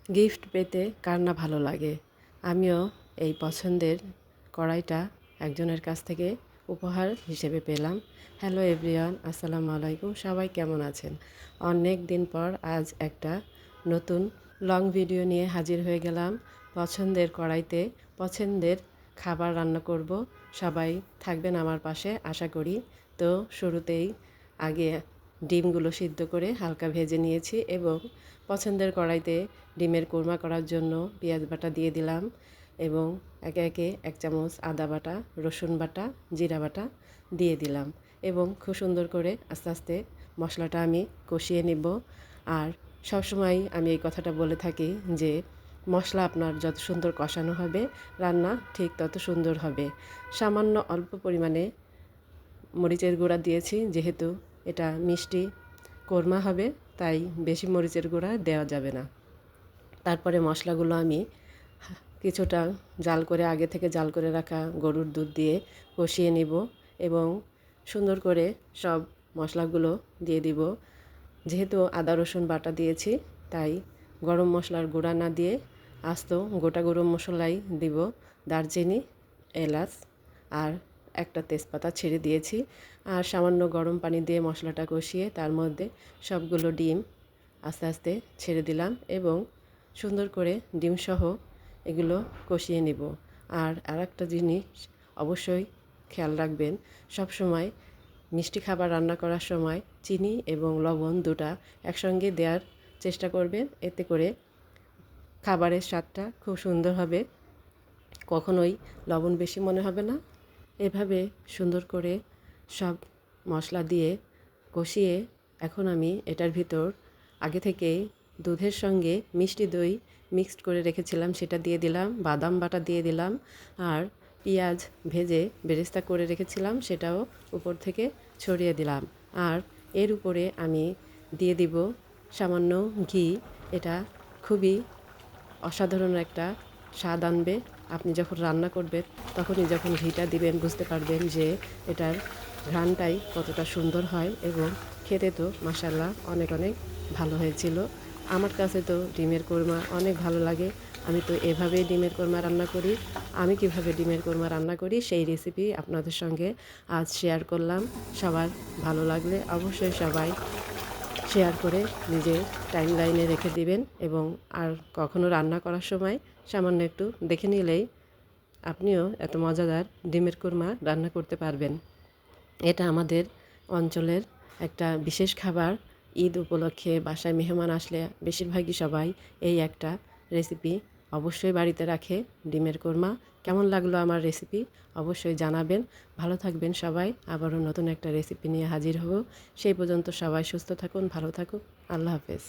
Gift পেতে কার না ভালো লাগে। আমিও এই পছন্দের কড়াইটা একজনের কাছ থেকে উপহার হিসেবে পেলাম। হ্যালো এভরিওয়ান, আসসালামু আলাইকুম। সবাই কেমন আছেন? অনেক দিন পর আজ একটা নতুন লং ভিডিও নিয়ে হাজির হয়ে গেলাম। পছন্দের কড়াইতে পছন্দের খাবার রান্না করব। সবাই থাকবেন আমার পাশে আশা করি। তো শুরুতেই আগে ডিমগুলো সিদ্ধ করে হালকা ভেজে নিয়েছি এবং পছন্দের কড়াইতে ডিমের কোরমা করার জন্য পেঁয়াজ বাটা দিয়ে দিলাম এবং একে একে 1 চামচ আদা বাটা, রসুন বাটা, জিরা বাটা দিয়ে দিলাম এবং খুব সুন্দর করে আস্তে আস্তে মশলাটা আমি কষিয়ে নিব। আর সবসময় আমি এই কথাটা বলে থাকি যে মশলা আপনার যত সুন্দর কষানো হবে রান্না ঠিক তত সুন্দর হবে। সামান্য অল্প পরিমাণে মরিচের গুঁড়া দিয়েছি, যেহেতু এটা মিষ্টি কোরমা হবে তাই বেশি মরিচের গুঁড়া দেওয়া যাবে না। তারপরে মশলাগুলো আমি কিছুটা আগে থেকে জাল করে রাখা গরুর দুধ দিয়ে কষিয়ে নিব এবং সুন্দর করে সব মশলাগুলো দিয়ে দিব। যেহেতু আদা রসুন বাটা দিয়েছি তাই গরম মশলার গুঁড়া না দিয়ে আস্ত গোটা গরম মশলাই দিব। দারচিনি, এলাচ আর একটা তেজপাতা ছেড়ে দিয়েছি। আর সামান্য গরম পানি দিয়ে মশলাটা কষিয়ে তার মধ্যে সবগুলো ডিম আস্তে আস্তে ছেড়ে দিলাম এবং সুন্দর করে ডিমসহ এগুলো কষিয়ে নেব। আর আরেকটা জিনিস অবশ্যই খেয়াল রাখবেন, সব সময় মিষ্টি খাবার রান্না করার সময় চিনি এবং লবণ দুটা একসঙ্গে দেওয়ার চেষ্টা করবেন। এতে করে খাবারের স্বাদটা খুব সুন্দর হবে, কখনোই লবণ বেশি মনে হবে না। এভাবে সুন্দর করে সব মশলা দিয়ে কষিয়ে এখন আমি এটার ভিতর আগে থেকেই দুধের সঙ্গে মিষ্টি দই মিক্সড করে রেখেছিলাম সেটা দিয়ে দিলাম, বাদাম বাটা দিয়ে দিলাম আর পেঁয়াজ ভেজে বেরেস্তা করে রেখেছিলাম সেটাও উপর থেকে ছড়িয়ে দিলাম। আর এর উপরে আমি দিয়ে দিব সামান্য ঘি। এটা খুবই অসাধারণ একটা স্বাদ আনবে। আপনি যখন রান্না করবেন তখনই যখন ঘিটা দিবেন বুঝতে পারবেন যে এটার ঘ্রাণটাই কতটা সুন্দর হয় এবং খেতে তো মাশাআল্লাহ অনেক অনেক ভালো হয়েছিল। আমার কাছে তো ডিমের কোরমা অনেক ভালো লাগে। আমি তো এভাবেই ডিমের কোরমা রান্না করি। আমি কিভাবে ডিমের কোরমা রান্না করি সেই রেসিপি আপনাদের সঙ্গে আজ শেয়ার করলাম। সবার ভালো লাগলে অবশ্যই সবাই শেয়ার করে নিজের টাইমলাইনে রেখে দিবেন এবং আর কখনো রান্না করার সময় সামান্য একটু দেখে নিলেই আপনিও এত মজাদার ডিমের কোরমা রান্না করতে পারবেন। এটা আমাদের অঞ্চলের একটা বিশেষ খাবার। ঈদ উপলক্ষে বাসায় মেহমান আসলে বেশিরভাগই সবাই এই একটা রেসিপি অবশ্যই বাড়িতে রাখে, ডিমের কোরমা। কেমন লাগলো আমার রেসিপি অবশ্যই জানাবেন। ভালো থাকবেন সবাই। আবারও নতুন একটা রেসিপি নিয়ে হাজির হব। সেই পর্যন্ত সবাই সুস্থ থাকুন, ভালো থাকুন। আল্লাহ হাফেজ।